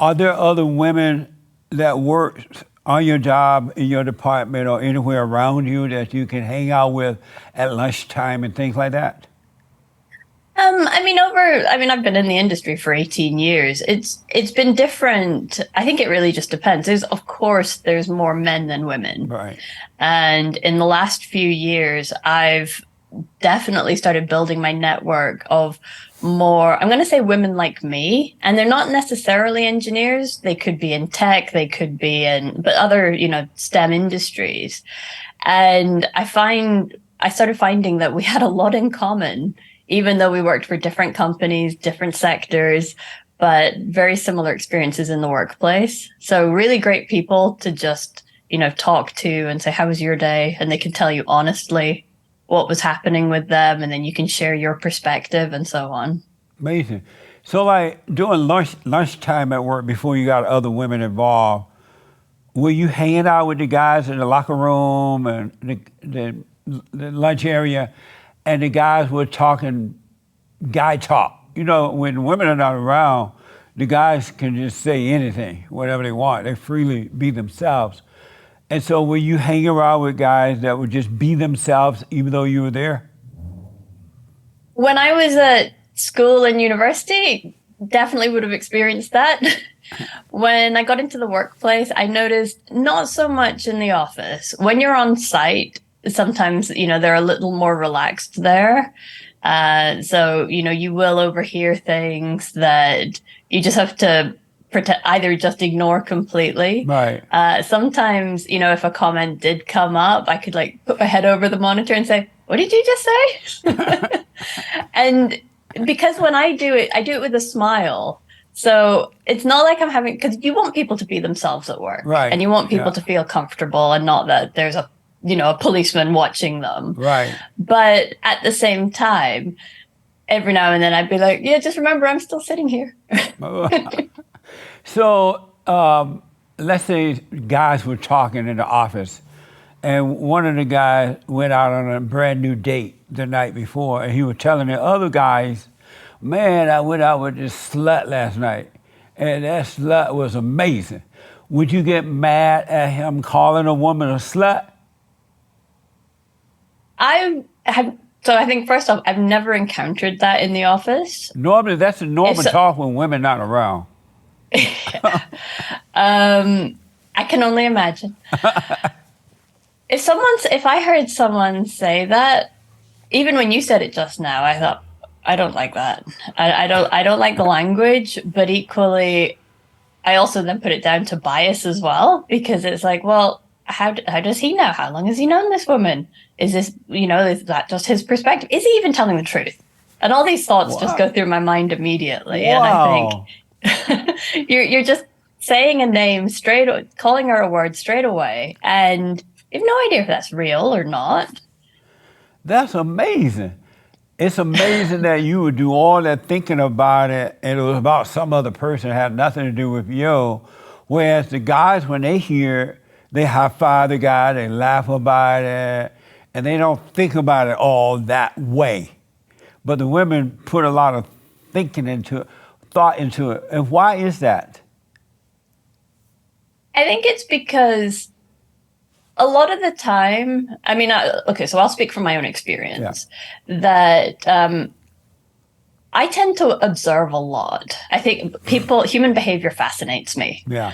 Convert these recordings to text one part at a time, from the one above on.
Are there other women that work on your job, in your department, or anywhere around you that you can hang out with at lunchtime and things like that? I've been in the industry for 18 years. It's been different. I think it really just depends. Of course, there's more men than women. Right. And in the last few years, I've definitely started building my network of more, I'm going to say women like me. And they're not necessarily engineers. They could be in tech, they could be but other, STEM industries. And I started finding that we had a lot in common, even though we worked for different companies, different sectors, but very similar experiences in the workplace. So really great people to just, talk to and say, how was your day? And they can tell you honestly what was happening with them. And then you can share your perspective and so on. Amazing. So, like during lunchtime at work, before you got other women involved, were you hanging out with the guys in the locker room and the lunch area, and the guys were talking guy talk? You know, when women are not around, the guys can just say anything, whatever they want. They freely be themselves. And so, were you hanging around with guys that would just be themselves, even though you were there? When I was at school and university, definitely would have experienced that. When I got into the workplace, I noticed not so much in the office. When you're on site, sometimes, they're a little more relaxed there. So, you will overhear things that you just have to either just ignore completely. Right. Sometimes, if a comment did come up, I could like put my head over the monitor and say, what did you just say? And because when I do it with a smile. So it's not like I'm having, because you want people to be themselves at work, Right. and you want people Yeah. to feel comfortable and not that there's a policeman watching them. Right. But at the same time, every now and then I'd be like, yeah, just remember I'm still sitting here. So let's say guys were talking in the office, and one of the guys went out on a brand new date the night before, and he was telling the other guys, man, I went out with this slut last night, and that slut was amazing. Would you get mad at him calling a woman a slut? I have, so I think first off, I've never encountered that in the office. Normally, that's a normal If talk when women not around. I can only imagine. If I heard someone say that, even when you said it just now, I thought, I don't like that. I don't like the language, but equally, I also then put it down to bias as well, because it's like, well, how does he know? How long has he known this woman? Is that just his perspective? Is he even telling the truth? And all these thoughts just Wow. go through my mind immediately. And I think Wow. you're just saying a name calling her a word straight away. And you have no idea if that's real or not. That's amazing. It's amazing that you would do all that thinking about it and it was about some other person, it had nothing to do with you. Whereas the guys, when they hear, they high five the guy, they laugh about it, and they don't think about it all that way. But the women put a lot of thinking into it, thought into it. And why is that? I think it's because a lot of the time, okay, so I'll speak from my own Yeah. experience, that I tend to observe a lot. I think human behavior fascinates me. Yeah.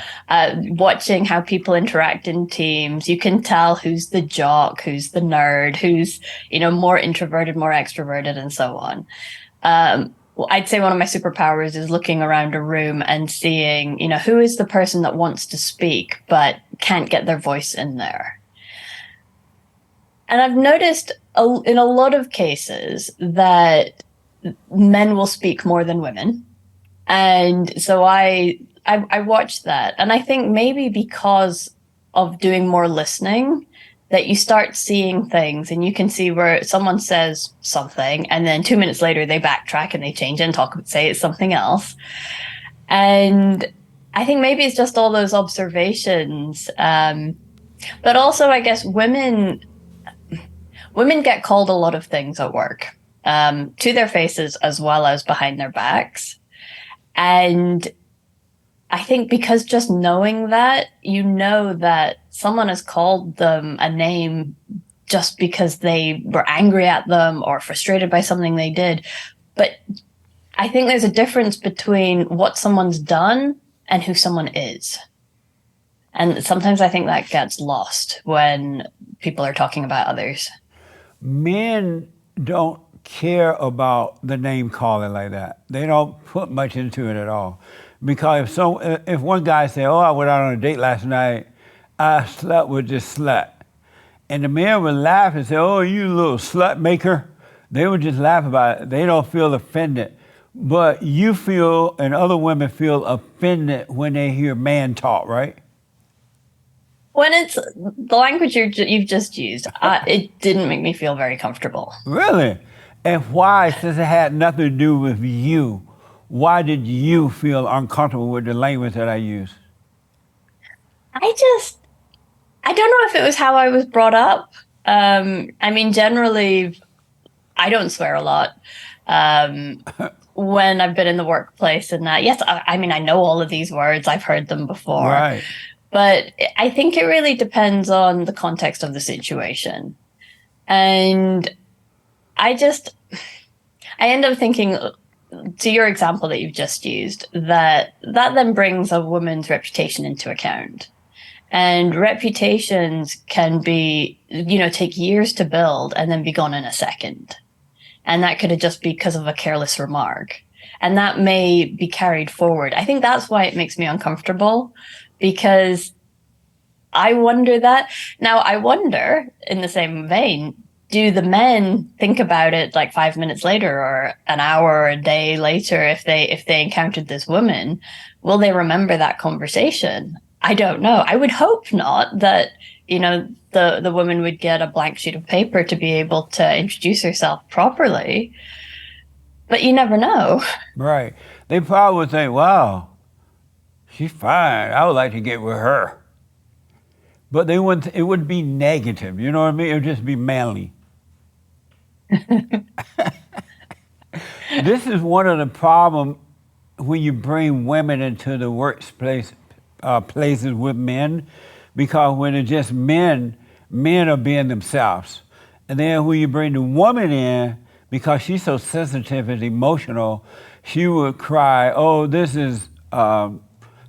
Watching how people interact in teams, you can tell who's the jock, who's the nerd, who's, more introverted, more extroverted, and so on. Well, I'd say one of my superpowers is looking around a room and seeing, who is the person that wants to speak but can't get their voice in there. And I've noticed in a lot of cases that men will speak more than women. And so I watched that. And I think maybe because of doing more listening, that you start seeing things and you can see where someone says something and then 2 minutes later they backtrack and they change and say it's something else. And I think maybe it's just all those observations. But also, I guess women get called a lot of things at work, to their faces as well as behind their backs. And I think because just knowing that, you know that someone has called them a name just because they were angry at them or frustrated by something they did. But I think there's a difference between what someone's done and who someone is. And sometimes I think that gets lost when people are talking about others. Men don't care about the name calling like that. They don't put much into it at all. Because if one guy say, "Oh, I went out on a date last night, I slept with this slut," and the men would laugh and say, "Oh, you little slut maker," they would just laugh about it. They don't feel offended. But you feel, and other women feel offended when they hear man talk, right? When it's the language you've just used, it didn't make me feel very comfortable. Really? And why, since it had nothing to do with you, why did you feel uncomfortable with the language that I use? I just, I don't know if it was how I was brought up. I mean, generally, I don't swear a lot. Um, when I've been in the workplace and that, yes, I mean, I know all of these words, I've heard them before, Right. but I think it really depends on the context of the situation. And I just, I end up thinking, to your example that you've just used, that then brings a woman's reputation into account. And reputations can be, take years to build and then be gone in a second. And that could have just be because of a careless remark. And that may be carried forward. I think that's why it makes me uncomfortable, because I wonder that. Now, I wonder, in the same vein, do the men think about it like 5 minutes later or an hour or a day later if they encountered this woman? Will they remember that conversation? I don't know. I would hope not, that the woman would get a blank sheet of paper to be able to introduce herself properly. But you never know. Right. They probably would think, "Wow, she's fine. I would like to get with her." But they wouldn't. It would be negative. You know what I mean? It would just be manly. This is one of the problems when you bring women into the workplace places with men, because when it's just men, men are being themselves, and then when you bring the woman in, because she's so sensitive and emotional, she would cry, "Oh, this is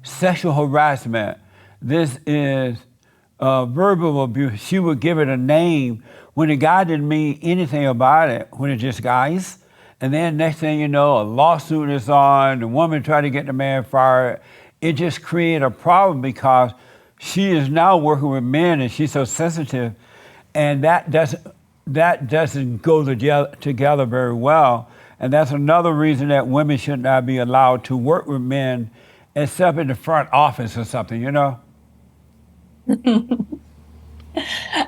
sexual harassment. This is verbal abuse." She would give it a name when the guy didn't mean anything about it, when it's just guys. And then next thing you know, a lawsuit is on, the woman tried to get the man fired. It just created a problem because she is now working with men and she's so sensitive, and that doesn't go together very well. And that's another reason that women should not be allowed to work with men except in the front office or something, you know? I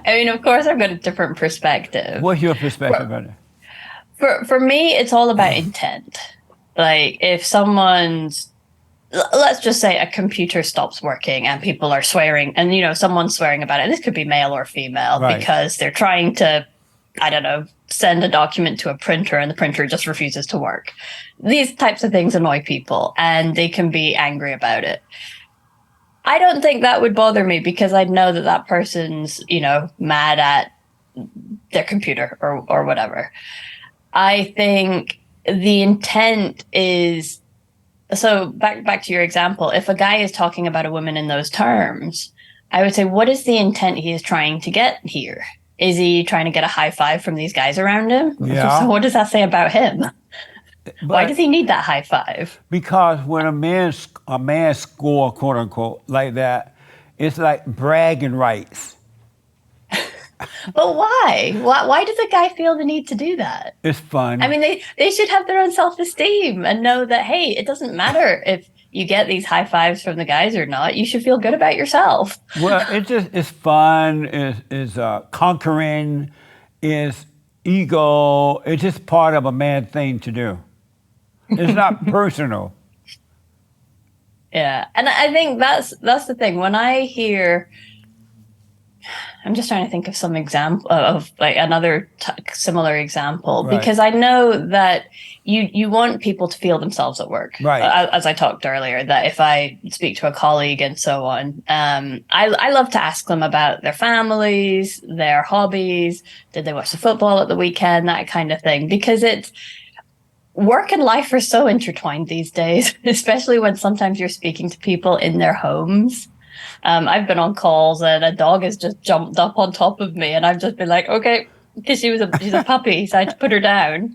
mean, of course, I've got a different perspective. What's your perspective on it? For me, it's all about intent. Like, if let's just say a computer stops working and people are swearing, and someone's swearing about it. This could be male or female, Right. because they're trying to, I don't know, send a document to a printer and the printer just refuses to work. These types of things annoy people and they can be angry about it. I don't think that would bother me, because I'd know that that person's, mad at their computer or whatever. I think the intent is, so back to your example, if a guy is talking about a woman in those terms, I would say, what is the intent he is trying to get here? Is he trying to get a high five from these guys around him? Yeah. So what does that say about him? Why does he need that high five? Because when a man score, quote unquote, like that, it's like bragging rights. But why? Why does a guy feel the need to do that? It's fun. I mean, they should have their own self-esteem and know that, hey, it doesn't matter if you get these high fives from the guys or not. You should feel good about yourself. Well, it's fun. It's conquering. It's ego. It's just part of a man thing to do. It's not personal. Yeah, and I think that's the thing. When I hear, I'm just trying to think of some example of like another similar example, Right. because I know that you want people to feel themselves at work. Right. As I talked earlier, that if I speak to a colleague and so on, I love to ask them about their families, their hobbies, did they watch the football at the weekend, that kind of thing, because it's work and life are so intertwined these days, especially when sometimes you're speaking to people in their homes. I've been on calls and a dog has just jumped up on top of me, and I've just been like, okay, because she's a puppy, so I had to put her down.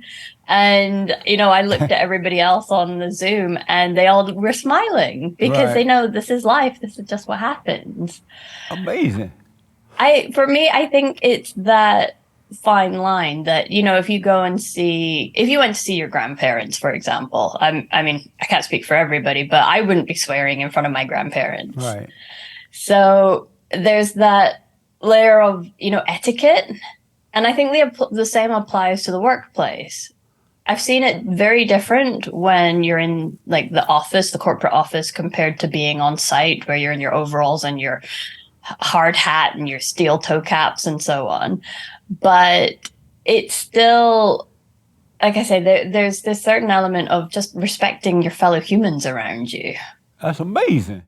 And I looked at everybody else on the Zoom, and they all were smiling because they Right. know this is life. This is just what happens. Amazing. For me, I think it's that fine line that if you went to see your grandparents, for example. I mean, I can't speak for everybody, but I wouldn't be swearing in front of my grandparents. Right. So there's that layer of etiquette, and I think the same applies to the workplace. I've seen it very different when you're in like the office, the corporate office, compared to being on site where you're in your overalls and your hard hat and your steel toe caps and so on. But it's still, like I say, there's this certain element of just respecting your fellow humans around you. That's amazing.